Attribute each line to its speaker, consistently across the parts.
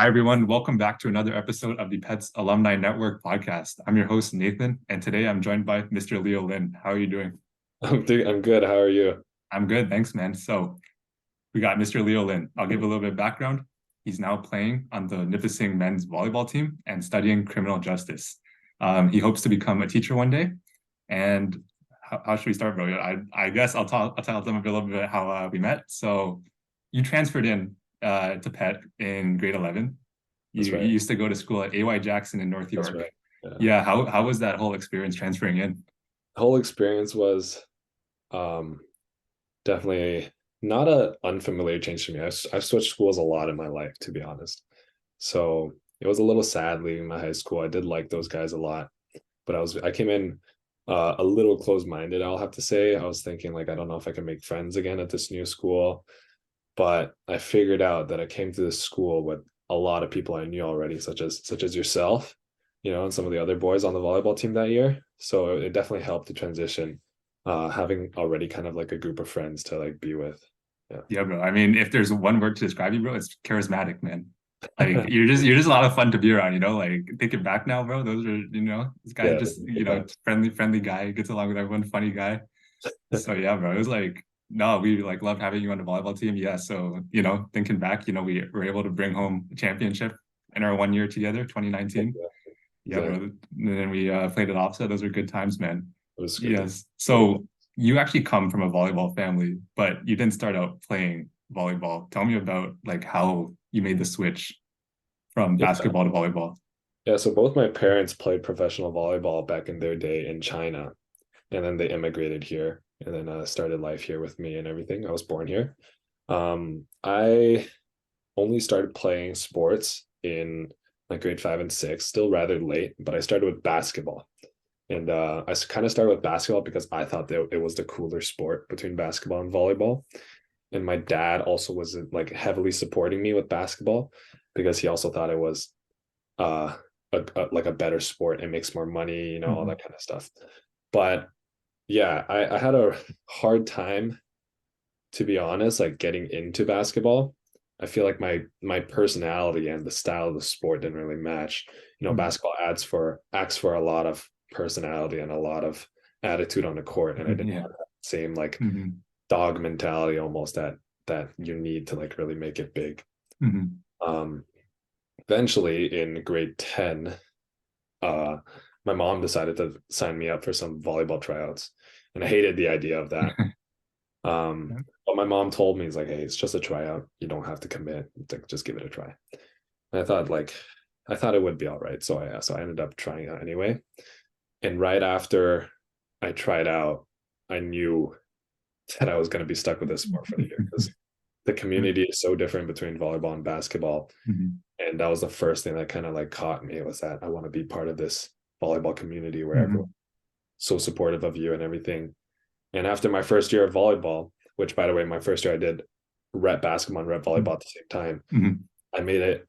Speaker 1: Hi, everyone. Welcome back to another episode of the PETHS Alumni Network Podcast. I'm your host, Nathan, and today I'm joined by Mr. Leo Lin. How are you doing?
Speaker 2: I'm good. How are you?
Speaker 1: I'm good. Thanks, man. So we got Mr. Leo Lin. I'll give a little bit of background. He's now playing on the Nipissing men's volleyball team and studying criminal justice. He hopes to become a teacher one day. And how should we start, bro? I guess I'll tell them a little bit how we met. So you transferred in to PET in grade 11.
Speaker 2: That's
Speaker 1: You
Speaker 2: right.
Speaker 1: used to go to school at A.Y. Jackson in North
Speaker 2: That's
Speaker 1: York.
Speaker 2: right. Yeah.
Speaker 1: Yeah, how was that whole experience transferring in?
Speaker 2: The whole experience was um definitely not a unfamiliar change to me. I've switched schools a lot in my life, to be honest. So it was a little sad leaving my high school. I did like those guys a lot, but I came in a little closed-minded, I'll have to say. I was thinking like I don't know if I can make friends again at this new school, but I figured out that I came to this school with a lot of people I knew already, such as yourself, and some of the other boys on the volleyball team that year. So it definitely helped to transition, having already kind of like a group of friends to like be with. Yeah.
Speaker 1: Yeah, bro. I mean, if there's one word to describe you, bro, it's charismatic, man. Like you're just a lot of fun to be around, Like thinking back now, bro, those are, this guy
Speaker 2: Yeah.
Speaker 1: just, friendly guy, gets along with everyone, funny guy. So yeah, bro, it was like, no, we like loved having you on the volleyball team. Yeah. So, thinking back, we were able to bring home a championship in our 1 year together, 2019. Yeah, bro.
Speaker 2: Exactly.
Speaker 1: And then we played at offset. Those were good times, man.
Speaker 2: It was good.
Speaker 1: Yes. So you actually come from a volleyball family, but you didn't start out playing volleyball. Tell me about like how you made the switch from
Speaker 2: Yeah.
Speaker 1: basketball to volleyball.
Speaker 2: Yeah. So both my parents played professional volleyball back in their day in China, and then they immigrated here and then started life here with me and everything. I was born here. I only started playing sports in like grade 5 and 6, still rather late, but I started with basketball. And I kind of started with basketball because I thought that it was the cooler sport between basketball and volleyball. And my dad also was like heavily supporting me with basketball because he also thought it was uh, like a better sport. It makes more money, all
Speaker 1: Mhm.
Speaker 2: that kind of stuff. But yeah, I had a hard time, to be honest, like getting into basketball. I feel like my personality and the style of the sport didn't really match.
Speaker 1: Mhm.
Speaker 2: Basketball acts for a lot of personality and a lot of attitude on the court, and I didn't
Speaker 1: Yeah.
Speaker 2: have that same like
Speaker 1: Mhm.
Speaker 2: dog mentality almost that you need to like really make it big.
Speaker 1: Mhm.
Speaker 2: Um, Eventually in grade 10, uh, my mom decided to sign me up for some volleyball tryouts, and I hated the idea of that. But my mom told me, it's like, hey, it's just a tryout. You don't have to commit. It's like, just give it a try. And I thought it would be all right. So I ended up trying out anyway. And right after I tried out, I knew that I was going to be stuck with this sport for the year because the community is so different between volleyball and basketball.
Speaker 1: Mhm.
Speaker 2: And that was the first thing that kind of like caught me, was that I want to be part of this volleyball community where everyone's
Speaker 1: Mhm.
Speaker 2: so supportive of you and everything. And after my first year of volleyball, which by the way, my first year I did rep basketball and rep volleyball at the same time,
Speaker 1: Mhm.
Speaker 2: I made it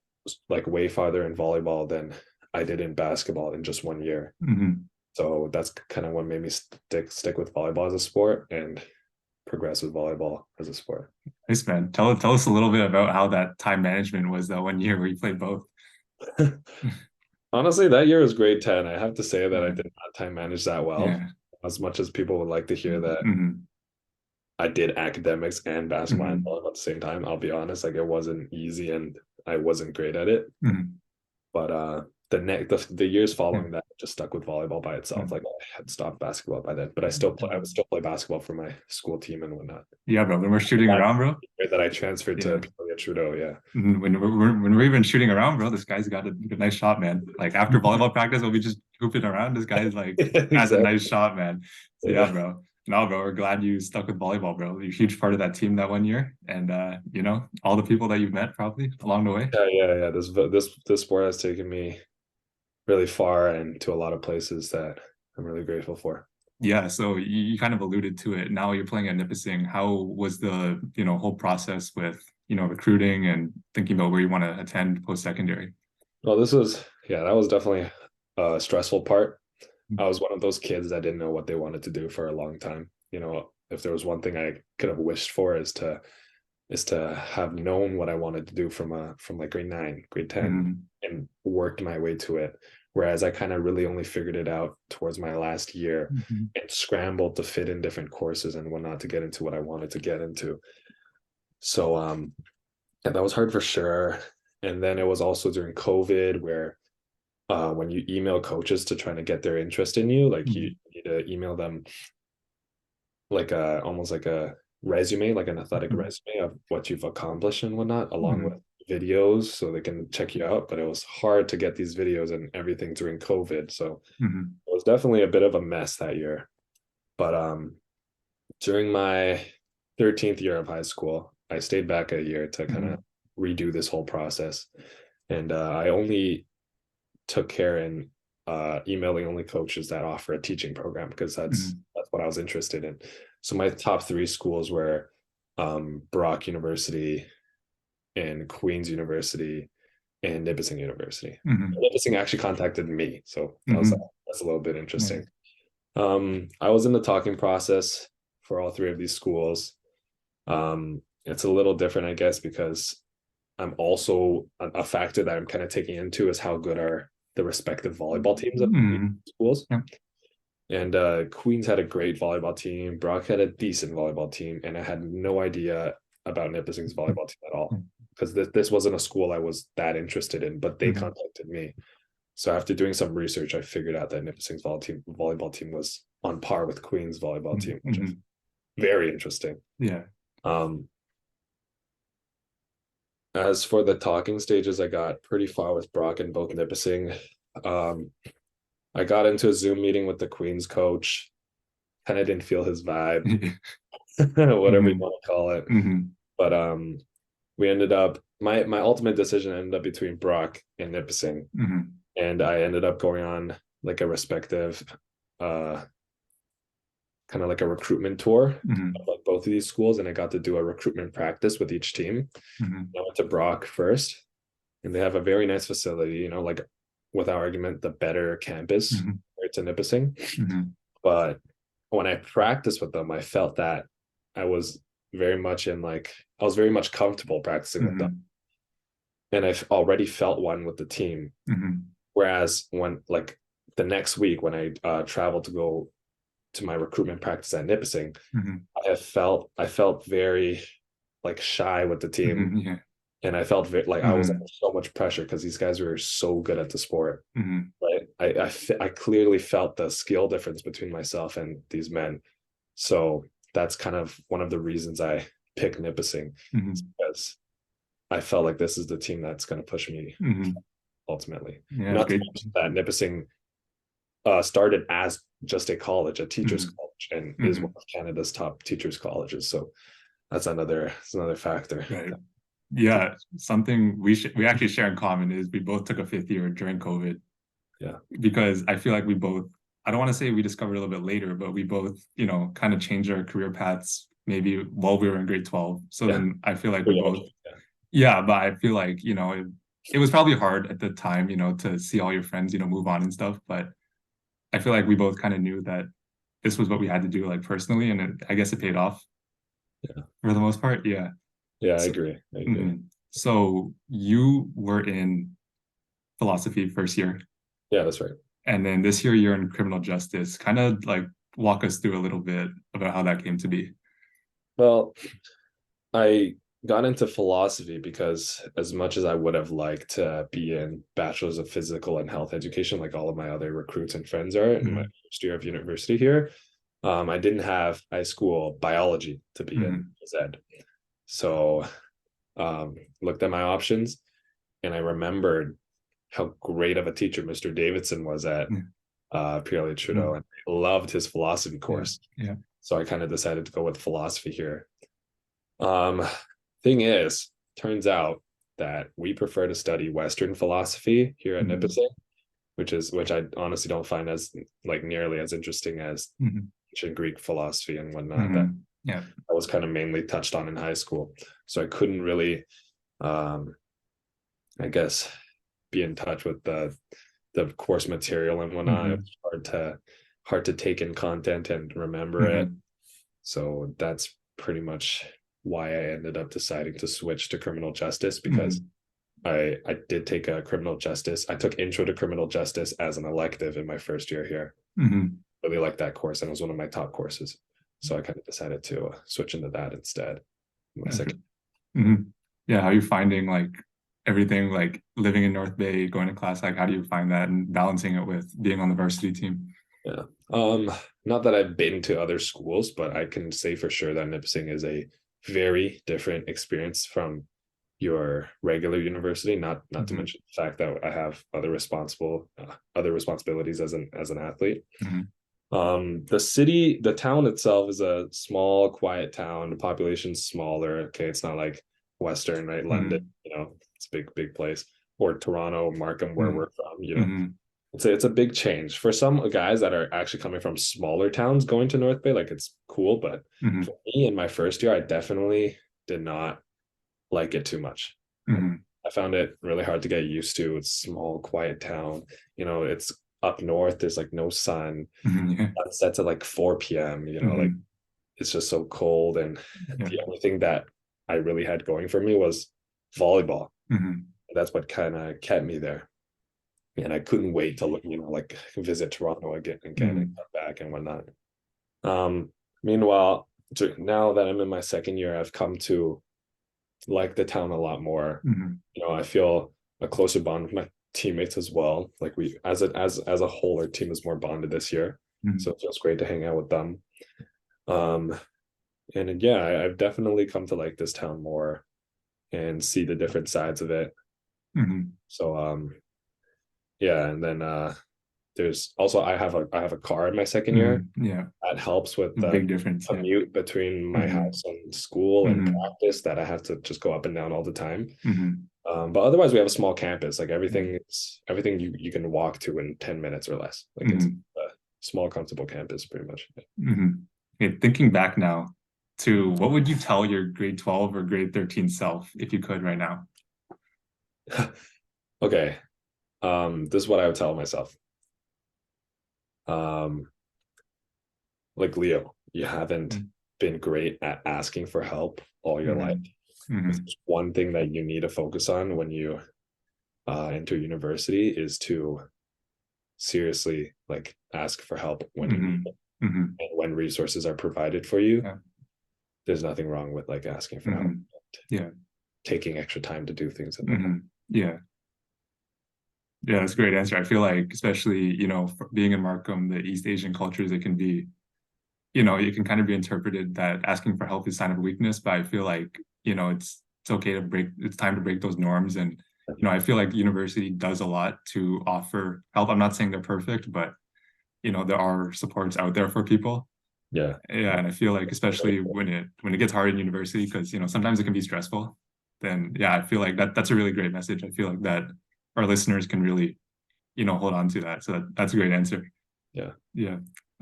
Speaker 2: like way farther in volleyball than I did in basketball in just 1 year.
Speaker 1: Mhm.
Speaker 2: So that's kind of what made me stick with volleyball as a sport and progress with volleyball as a sport.
Speaker 1: Nice, man. Tell us a little bit about how that time management was that 1 year where you played both.
Speaker 2: Honestly, that year was grade 10. I have to say that I
Speaker 1: Yeah.
Speaker 2: did not time manage that well.
Speaker 1: Yeah.
Speaker 2: As much as people would like to hear that
Speaker 1: Mhm.
Speaker 2: I did academics and basketball and
Speaker 1: Mhm.
Speaker 2: volleyball at the same time, I'll be honest, like it wasn't easy and I wasn't great at it.
Speaker 1: Mhm.
Speaker 2: But the years
Speaker 1: Yeah.
Speaker 2: following that, I just stuck with volleyball by itself. Like
Speaker 1: Mhm.
Speaker 2: I had stopped basketball by then, but I would still play basketball for my school team and whatnot.
Speaker 1: Yeah, bro. When we're shooting
Speaker 2: That
Speaker 1: around, bro.
Speaker 2: year that I transferred to
Speaker 1: Yeah.
Speaker 2: Peoria Trudeau, yeah.
Speaker 1: When we're even shooting around, bro, this guy's got a nice shot, man. Like after volleyball practice, we'll be just hooping around. This guy's like has a nice
Speaker 2: Exactly.
Speaker 1: shot, man. So yeah,
Speaker 2: Yeah.
Speaker 1: bro. No, bro, we're glad you stuck with volleyball, bro. You're a huge part of that team that 1 year. And all the people that you've met probably along the way.
Speaker 2: Yeah. This sport has taken me really far and to a lot of places that I'm really grateful for.
Speaker 1: Yeah, so you kind of alluded to it. Now you're playing at Nipissing. How was the, whole process with, recruiting and thinking about where you want to attend post-secondary?
Speaker 2: Well, that was definitely a stressful part. I was one of those kids that didn't know what they wanted to do for a long time. If there was one thing I could have wished for, is is to have known what I wanted to do from like grade 9, grade 10, and worked my way to it. Whereas I kind of really only figured it out towards my last year and scrambled to fit in different courses and whatnot to get into what I wanted to get into. So yeah, that was hard for sure. And then it was also during COVID where when you email coaches to try to get their interest in you, like you need to email them like almost like a resume, like an athletic resume of what you've accomplished and whatnot, along with videos so they can check you out. But it was hard to get these videos and everything during COVID. So it was definitely a bit of a mess that year. But during my 13th year of high school, I stayed back a year to kind of redo this whole process. And I only took care in emailing only coaches that offer a teaching program because that's what I was interested in. So my top 3 schools were Brock University and Queen's University and Nipissing University. Nipissing actually contacted me, so that's a little bit interesting. I was in the talking process for all 3 of these schools. It's a little different, I guess, because I'm also a factor that I'm kind of taking into is how good are the respective volleyball teams of schools. And Queens had a great volleyball team. Brock had a decent volleyball team, and I had no idea about Nipissing's volleyball team at all because this wasn't a school I was that interested in, but they contacted me. So after doing some research, I figured out that Nipissing's volleyball team was on par with Queen's volleyball team, which is very interesting.
Speaker 1: Yeah.
Speaker 2: As for the talking stages, I got pretty far with Brock and both Nipissing. I got into a Zoom meeting with the Queens coach. Kind of didn't feel his vibe, whatever you want to call it. But we ended up, my ultimate decision ended up between Brock and Nipissing. And I ended up going on like a respective kind of like a recruitment tour of like both of these schools, and I got to do a recruitment practice with each team. I went to Brock first, and they have a very nice facility, you know, like without argument, the better campus compared to Nipissing. But when I practiced with them, I felt that I was very much comfortable practicing with them. And I've already felt one with the team. Whereas when like the next week, when I traveled to go to my recruitment practice at Nipissing, I felt very like shy with the team. And I felt like I was under so much pressure because these guys were so good at the sport. Right? I clearly felt the skill difference between myself and these men. So that's kind of one of the reasons I picked Nipissing, because I felt like this is the team that's going to push me ultimately. Not to mention that Nipissing started as just a college, a teacher's college, and is one of Canada's top teachers colleges. So that's another factor.
Speaker 1: Right. Yeah, something we actually share in common is we both took a 5th year during COVID.
Speaker 2: Yeah.
Speaker 1: Because I feel like we both, I don't want to say we discovered a little bit later, but we both, you know, kind of changed our career paths maybe while we were in grade 12. So then I feel like we both, but I feel like, you know, it was probably hard at the time, you know, to see all your friends, you know, move on and stuff. But I feel like we both kind of knew that this was what we had to do, like personally, and I guess it paid off. For the most part. Yeah,
Speaker 2: I agree.
Speaker 1: So you were in philosophy first year.
Speaker 2: Yeah, that's right.
Speaker 1: And then this year you're in criminal justice. Kind of like walk us through a little bit about how that came to be.
Speaker 2: Well, I got into philosophy because as much as I would have liked to be in bachelor's of physical and health education, like all of my other recruits and friends are in my first year of university here, I didn't have high school biology to be in phys ed. So looked at my options, and I remembered how great of a teacher Mr. Davidson was at Pierre Trudeau, and I loved his philosophy course. So I kind of decided to go with philosophy here. Thing is, turns out that we prefer to study Western philosophy here at Nipissing, which I honestly don't find as like nearly as interesting as ancient Greek philosophy and whatnot. That was kind of mainly touched on in high school. So I couldn't really, I guess, be in touch with the course material and whatnot. It was hard to take in content and remember it. So that's pretty much why I ended up deciding to switch to criminal justice, because I did take a criminal justice. I took intro to criminal justice as an elective in my first year here. Really liked that course, and it was one of my top courses. So I kind of decided to switch into that instead. My second.
Speaker 1: Yeah, how are you finding like everything, like living in North Bay, going to class? Like, how do you find that and balancing it with being on the varsity team?
Speaker 2: Yeah. Not that I've been to other schools, but I can say for sure that Nipissing is a very different experience from your regular university. Not to mention the fact that I have other responsibilities as an athlete. The town itself is a small, quiet town. The population's smaller. Okay, it's not like Western, right? London, it's a big place. Or Toronto, Markham, where we're from, it's a big change for some guys that are actually coming from smaller towns going to North Bay. Like, it's cool, but for me in my first year, I definitely did not like it too much. I found it really hard to get used to. It's small, quiet town. It's up north. There's like no sun. Sunsets at like 4 p.m. Like, it's just so cold. And the only thing that I really had going for me was volleyball. That's what kind of kept me there. And I couldn't wait to like visit Toronto again and come back and whatnot. Meanwhile, now that I'm in my second year, I've come to like the town a lot more. I feel a closer bond with my teammates as well. Like, we as a whole, our team is more bonded this year. So it feels great to hang out with them. And yeah, I've definitely come to like this town more and see the different sides of it. So yeah, and then there's also I have a car in my second year. That helps with the
Speaker 1: big difference
Speaker 2: commute between my house and school and practice, that I have to just go up and down all the time. But otherwise, we have a small campus. Like, everything you can walk to in 10 minutes or less. Like, it's a small, comfortable campus, pretty much.
Speaker 1: Okay, thinking back now to what would you tell your grade 12 or grade 13 self if you could right now?
Speaker 2: Okay. This is what I would tell myself. Like, Leo, you haven't been great at asking for help all your life. There's one thing that you need to focus on when you enter university, is to seriously like ask for help when you need it. And when resources are provided for you, there's nothing wrong with like asking for help. Taking extra time to do things.
Speaker 1: Yeah, that's a great answer. I feel like, especially, being in Markham, the East Asian cultures, it can be, it can kind of be interpreted that asking for help is a sign of weakness, but I feel like, it's okay it's time to break those norms. And, I feel like university does a lot to offer help. I'm not saying they're perfect, but, there are supports out there for people.
Speaker 2: Yeah.
Speaker 1: And I feel like, especially when it gets hard in university, because, sometimes it can be stressful, then yeah, I feel like that's a really great message. I feel like that our listeners can really, hold on to that. So that's a great answer.
Speaker 2: Yeah.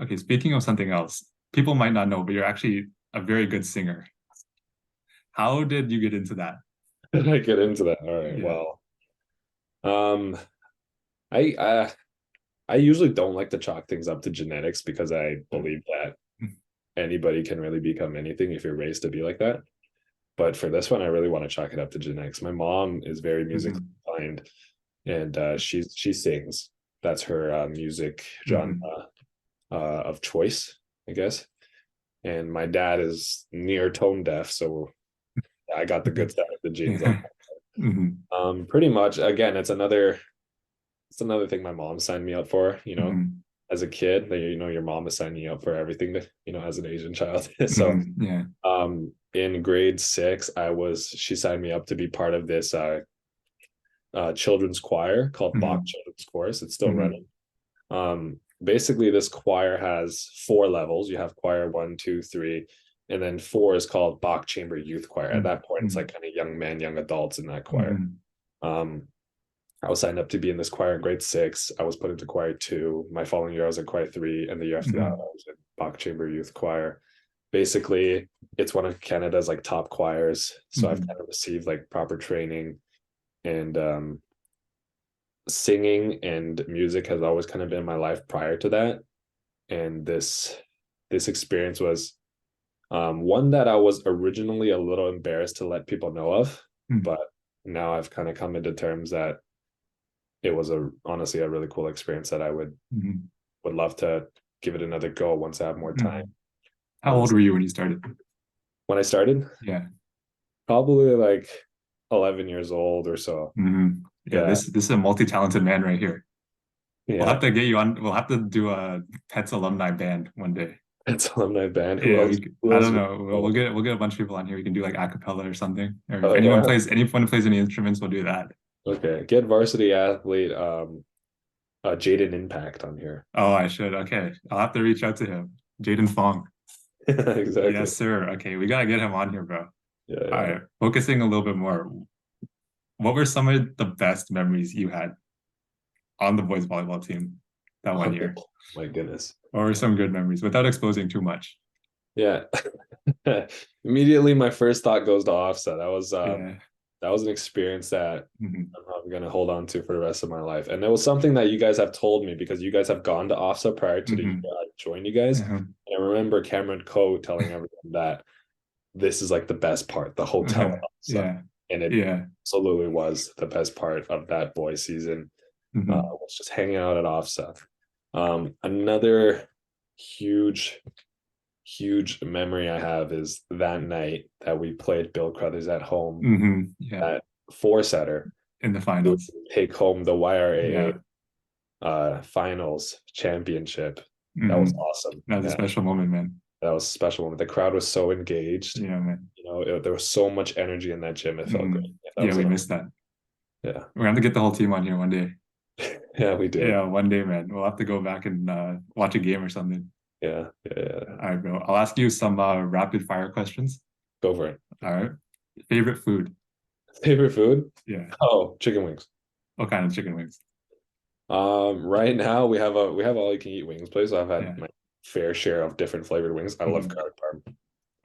Speaker 1: Okay, speaking of something else, people might not know, but you're actually a very good singer. How did you get into that?
Speaker 2: Did I get into that? All right. Well, I usually don't like to chalk things up to genetics, because I believe that anybody can really become anything if you're raised to be like that. But for this one, I really want to chalk it up to genetics. My mom is very musically inclined, and she sings. That's her music genre of choice, I guess. And my dad is near tone deaf, so I got the good side of the genes. Pretty much, again, it's another thing my mom signed me up for. As a kid, that your mom is signing you up for everything that as an Asian child. So in grade 6, she signed me up to be part of this children's choir called Bach Children's Chorus. It's still running. Basically, this choir has 4 levels. You have choir 1, 2, 3, and then 4 is called Bach Chamber Youth Choir. At that point, it's like kind of young men, young adults in that choir. I was signed up to be in this choir in grade 6. I was put into choir 2. My following year, I was in choir 3, and the year after that, I was in Bach Chamber Youth Choir. Basically, it's one of Canada's like top choirs. So I've kind of received like proper training, and singing and music has always kind of been my life prior to that. And this experience was One that I was originally a little embarrassed to let people know of,
Speaker 1: Mm,
Speaker 2: but now I've kind of come into terms that it was honestly a really cool experience that I
Speaker 1: mhm,
Speaker 2: would love to give it another go once I have more time.
Speaker 1: mhm. How old were you when you started?
Speaker 2: When I started,
Speaker 1: Yeah.
Speaker 2: probably like 11 years old or so.
Speaker 1: Mhm. Yeah,
Speaker 2: Yeah,
Speaker 1: this is a multi-talented man right here. We'll have
Speaker 2: yeah.
Speaker 1: to get you on. We'll have to do a PETHS alumni band one day.
Speaker 2: It's alumni band. Who
Speaker 1: Yeah,
Speaker 2: else? Who
Speaker 1: I
Speaker 2: else?
Speaker 1: don't know. We'll get a bunch of people on here. We can do like a cappella or something. Or if
Speaker 2: Oh yeah.
Speaker 1: anyone plays any instruments, we'll do that.
Speaker 2: Okay. Get varsity athlete Jaden Impact on here.
Speaker 1: Oh, I should. Okay, I'll have to reach out to him. Jaden Fong.
Speaker 2: Exactly.
Speaker 1: Yes, sir. Okay, we gotta get him on here, bro.
Speaker 2: Yeah,
Speaker 1: All
Speaker 2: yeah.
Speaker 1: right, focusing a little bit more. What were some of the best memories you had on the boys volleyball team that one year?
Speaker 2: My goodness.
Speaker 1: What were some good memories without exposing too much?
Speaker 2: Yeah. Immediately my first thought goes to offset.
Speaker 1: Yeah.
Speaker 2: That was an experience that
Speaker 1: Mhm.
Speaker 2: I'm probably gonna hold on to for the rest of my life. And it was something that you guys have told me because you guys have gone to offset prior to the year
Speaker 1: Mhm.
Speaker 2: I joined you guys.
Speaker 1: Uh-huh.
Speaker 2: And I remember Cameron Coe telling everyone that this is like the best part, the hotel
Speaker 1: Uh-huh.
Speaker 2: at offset.
Speaker 1: Yeah.
Speaker 2: And it
Speaker 1: Yeah.
Speaker 2: absolutely was the best part of that boys season.
Speaker 1: Mhm.
Speaker 2: Was just hanging out at offset. Another huge huge memory I have is that night that we played Bill Crothers at home,
Speaker 1: Yeah.
Speaker 2: that four setter
Speaker 1: In the
Speaker 2: to
Speaker 1: finals.
Speaker 2: take home the YRAA
Speaker 1: Yeah.
Speaker 2: finals championship. That was
Speaker 1: Hmm.
Speaker 2: awesome.
Speaker 1: That was a
Speaker 2: Yeah,
Speaker 1: special moment, man.
Speaker 2: that was a special moment. The crowd was so engaged.
Speaker 1: Yeah, man.
Speaker 2: There was so much energy in that gym. It felt
Speaker 1: Hmm.
Speaker 2: great. That
Speaker 1: Yeah,
Speaker 2: was
Speaker 1: we
Speaker 2: it.
Speaker 1: missed that.
Speaker 2: Yeah,
Speaker 1: We're gonna have to get the whole team on here one day.
Speaker 2: yeah, we did.
Speaker 1: Yeah, one day, man. We'll have to go back and watch a game or something.
Speaker 2: Yeah, yeah, yeah.
Speaker 1: All right, bro. I'll ask you some rapid fire questions.
Speaker 2: Go for it.
Speaker 1: All right. Favorite food?
Speaker 2: Favorite food?
Speaker 1: Yeah.
Speaker 2: Oh, chicken wings.
Speaker 1: What kind of chicken wings?
Speaker 2: Right now we have all you can eat wings place. So I've had
Speaker 1: Yeah.
Speaker 2: my fair share of different flavored wings. I love
Speaker 1: Mhm.
Speaker 2: garlic parm.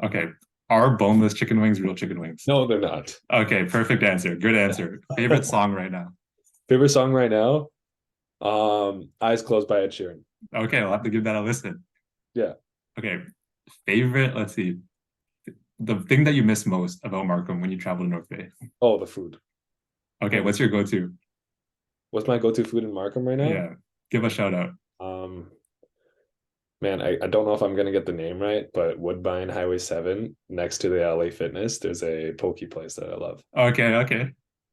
Speaker 1: Okay. Are boneless chicken wings real chicken wings?
Speaker 2: No, they're not.
Speaker 1: Okay, perfect answer. Good answer. Favorite song right now?
Speaker 2: Favorite song right now? Eyes Closed by Ed Sheeran.
Speaker 1: Okay, I'll have to give that a listen.
Speaker 2: Yeah.
Speaker 1: Okay. Favorite, let's see. The thing that you miss most about Markham when you travel to North Bay.
Speaker 2: Oh, the food.
Speaker 1: Okay, what's your go-to?
Speaker 2: What's my go-to food in Markham right now?
Speaker 1: Yeah. Give a shout out.
Speaker 2: Um, Man, I don't know if I'm gonna get the name right, but Woodbine Highway 7 next to the LA Fitness, there's a poke place that I love.
Speaker 1: Okay, okay.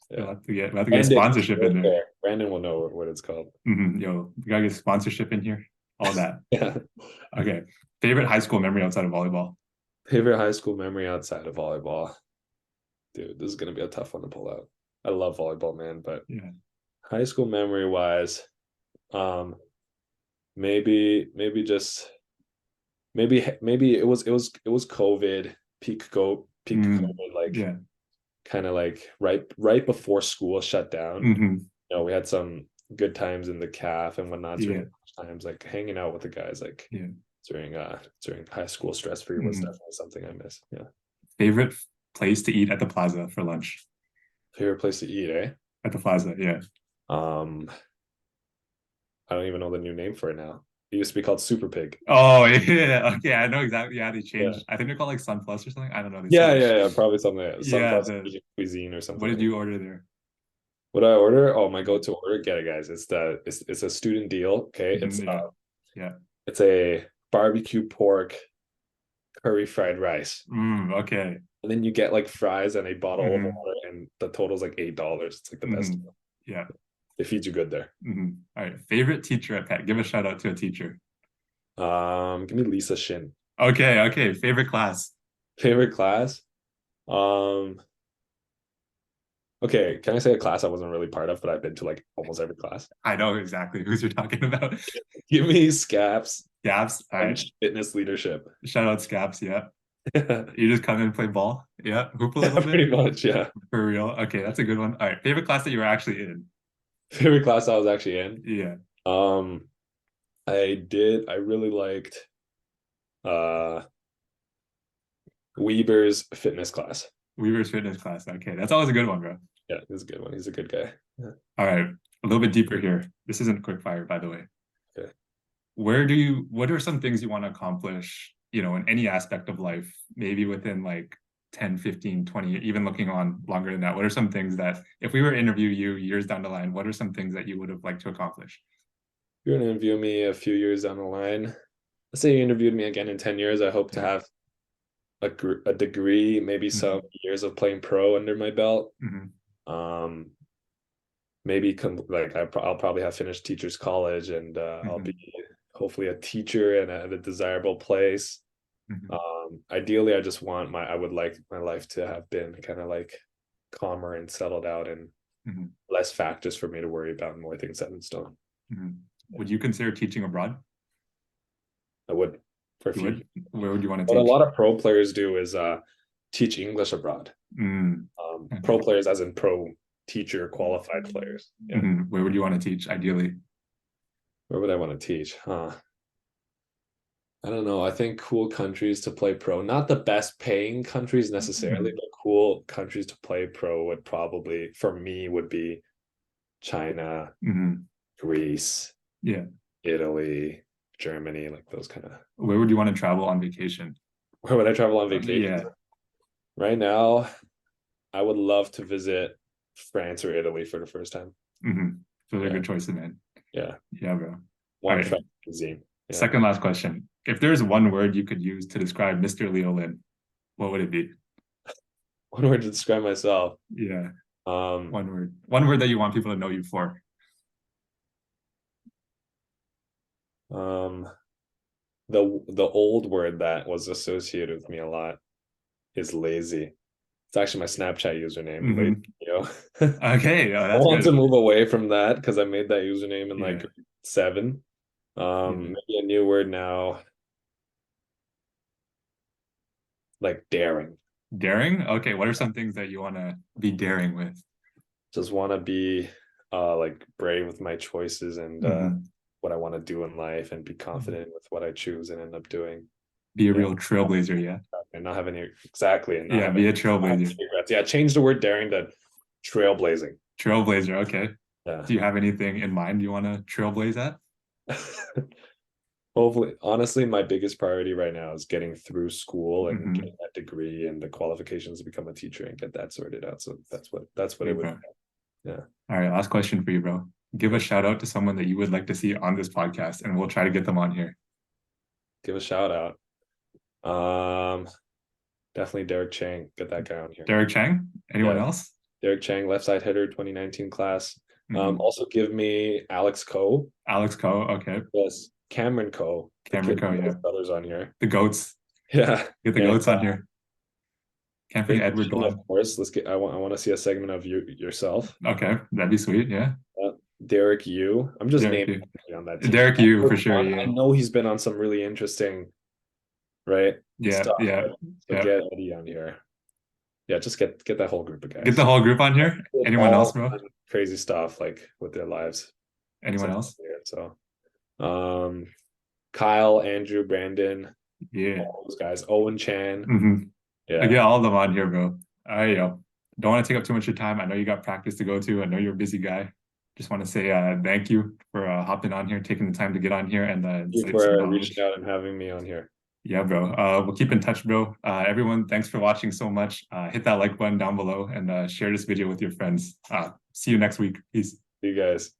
Speaker 2: Yeah.
Speaker 1: We'll have to get sponsorship in there.
Speaker 2: Brandon will know what it's called.
Speaker 1: Yo, we gotta get sponsorship in here. All that.
Speaker 2: Yeah.
Speaker 1: Okay. Favorite high school memory outside of volleyball?
Speaker 2: Favorite high school memory outside of volleyball. Dude, this is gonna be a tough one to pull out. I love volleyball, man, but
Speaker 1: Yeah.
Speaker 2: high school memory wise, um, maybe just maybe it was COVID, peak
Speaker 1: Mm,
Speaker 2: COVID, like
Speaker 1: yeah.
Speaker 2: kind of like right before school shut down.
Speaker 1: Hmm.
Speaker 2: We had some good times in the calf and whatnot
Speaker 1: Yeah.
Speaker 2: during times, like hanging out with the guys, like
Speaker 1: Yeah.
Speaker 2: during high school stress free was
Speaker 1: Hmm.
Speaker 2: definitely something I miss. Yeah.
Speaker 1: Favorite place to eat at the plaza for lunch?
Speaker 2: Favorite place to eat, eh?
Speaker 1: At the plaza, yeah.
Speaker 2: Um, I don't even know the new name for it now. It used to be called Super Pig.
Speaker 1: Oh yeah. Okay, I know exactly. Yeah, they
Speaker 2: Yeah.
Speaker 1: changed. I think they're called like Sun Plus or something. I don't know. They
Speaker 2: Yeah,
Speaker 1: switched.
Speaker 2: yeah, yeah. Probably something like Sun
Speaker 1: Yeah.
Speaker 2: Plus cuisine or
Speaker 1: What
Speaker 2: something
Speaker 1: did
Speaker 2: like
Speaker 1: you
Speaker 2: that.
Speaker 1: order there?
Speaker 2: What I order? Oh, my go-to order. Get it, guys. It's a student deal. Okay.
Speaker 1: Mhm, yeah. Yeah.
Speaker 2: It's a barbecue pork curry fried rice.
Speaker 1: Okay.
Speaker 2: And then you get like fries and a bottle of
Speaker 1: Hmm.
Speaker 2: water, and the total's like $8. It's like the best.
Speaker 1: Hmm. Yeah.
Speaker 2: They feed you good there.
Speaker 1: All right. Favorite teacher at Pet. Give a shout out to a teacher.
Speaker 2: Give me Lisa Shin.
Speaker 1: Okay. Okay. Favorite class.
Speaker 2: Favorite class? Um, okay, can I say a class I wasn't really part of, but I've been to like almost every class?
Speaker 1: I know exactly who's you're talking about.
Speaker 2: Give me SCAPS,
Speaker 1: Scaps. All right.
Speaker 2: fitness leadership.
Speaker 1: Shout out Scaps. Yeah.
Speaker 2: Yeah,
Speaker 1: You just come in and play ball. Yeah. Hoop a little bit.
Speaker 2: pretty much. Yeah.
Speaker 1: For real. Okay. That's a good one. All right. Favorite class that you were actually in.
Speaker 2: Favorite class I was actually in.
Speaker 1: Yeah.
Speaker 2: Um, I really liked uh Weber's fitness class.
Speaker 1: Weaver's fitness class. Okay. That's always a good one, bro.
Speaker 2: Yeah, he's a good one. He's a good guy. Yeah.
Speaker 1: All right. A little bit deeper here. This isn't quick fire, by the way.
Speaker 2: Okay.
Speaker 1: What are some things you want to accomplish you know, in any aspect of life, maybe within like 10, 15, 20, even looking on longer than that, what are some things that if we were to interview you years down the line, what are some things that you would have liked to accomplish?
Speaker 2: You're gonna interview me a few years down the line. Let's say you interviewed me again in 10 years. I hope to have a degree, maybe some years of playing pro under my belt. Maybe like I'll probably have finished teachers college, and I'll be hopefully a teacher and at a desirable place. Ideally, I would like my life to have been kind of like calmer and settled out, and less factors for me to worry about, and more things set in stone.
Speaker 1: Would you consider teaching abroad?
Speaker 2: I would. For a few.
Speaker 1: Where would you want to
Speaker 2: What
Speaker 1: teach?
Speaker 2: a lot of pro players do is teach English abroad. Pro players, as in pro teacher qualified players.
Speaker 1: Where would you want to teach ideally?
Speaker 2: Where would I want to teach? I don't know. I think cool countries to play pro, not the best paying countries necessarily, but cool countries to play pro would probably, for me, would be China, Greece, Italy, Germany, like those kind of.
Speaker 1: Where would you want to travel on vacation?
Speaker 2: Where would I travel on vacation? Right now, I would love to visit France or Italy for the first time.
Speaker 1: So they're good choices, man.
Speaker 2: Yeah,
Speaker 1: bro.
Speaker 2: One travel cuisine.
Speaker 1: Second last question. If there's one word you could use to describe Mr. Leo Lin, what would it be?
Speaker 2: One word to describe myself.
Speaker 1: One word that you want people to know you for.
Speaker 2: The old word that was associated with me a lot is lazy. It's actually my Snapchat username.
Speaker 1: Okay,
Speaker 2: I want to move away from that because I made that username in like 7. Maybe a new word now, like daring.
Speaker 1: Daring? Okay, what are some things that you want to be daring with?
Speaker 2: Just want to be like brave with my choices and what I want to do in life, and be confident with what I choose and end up doing.
Speaker 1: Be a real trailblazer,
Speaker 2: and not have any and
Speaker 1: not be a trailblazer.
Speaker 2: Change the word daring to trailblazing.
Speaker 1: Trailblazer, okay. Do you have anything in mind you want to trailblaze at?
Speaker 2: Hopefully, honestly, my biggest priority right now is getting through school and getting that degree and the qualifications to become a teacher and get that sorted out. So that's what it would be. All
Speaker 1: right, last question for you, bro. Give a shout out to someone that you would like to see on this podcast, and we'll try to get them on here.
Speaker 2: Give a shout out. Definitely Derek Chang. Get that guy on here.
Speaker 1: Derek Chang? Anyone else?
Speaker 2: Derek Chang, left side hitter, 2019 class. Also give me Alex Coe.
Speaker 1: Alex Coe, okay.
Speaker 2: Yes, Cameron Coe.
Speaker 1: Cameron Coe,
Speaker 2: brothers on here.
Speaker 1: The goats.
Speaker 2: Yeah.
Speaker 1: Get the goats on here. Can't forget Edward Gold.
Speaker 2: Of course. Let's get. I want to see a segment of yourself.
Speaker 1: Okay, that'd be sweet. Yeah.
Speaker 2: Derek Yu. I'm just naming on that team.
Speaker 1: Derek Yu for sure.
Speaker 2: I know he's been on some really interesting, stuff. So get Eddie on here. Yeah, just get that whole group of guys.
Speaker 1: Get the whole group on here. Anyone else, bro?
Speaker 2: Crazy stuff like with their lives.
Speaker 1: Anyone else?
Speaker 2: So, Kyle, Andrew, Brandon. All those guys. Owen Chan.
Speaker 1: Get all of them on here, bro. All right, yo. Don't want to take up too much of your time. I know you got practice to go to. I know you're a busy guy. Just want to say thank you for hopping on here, taking the time to get on here, and
Speaker 2: thank you for reaching out and having me on here.
Speaker 1: Yeah, bro. We'll keep in touch, bro. Everyone, thanks for watching so much. Hit that like button down below and share this video with your friends. See you next week. Peace.
Speaker 2: See you guys.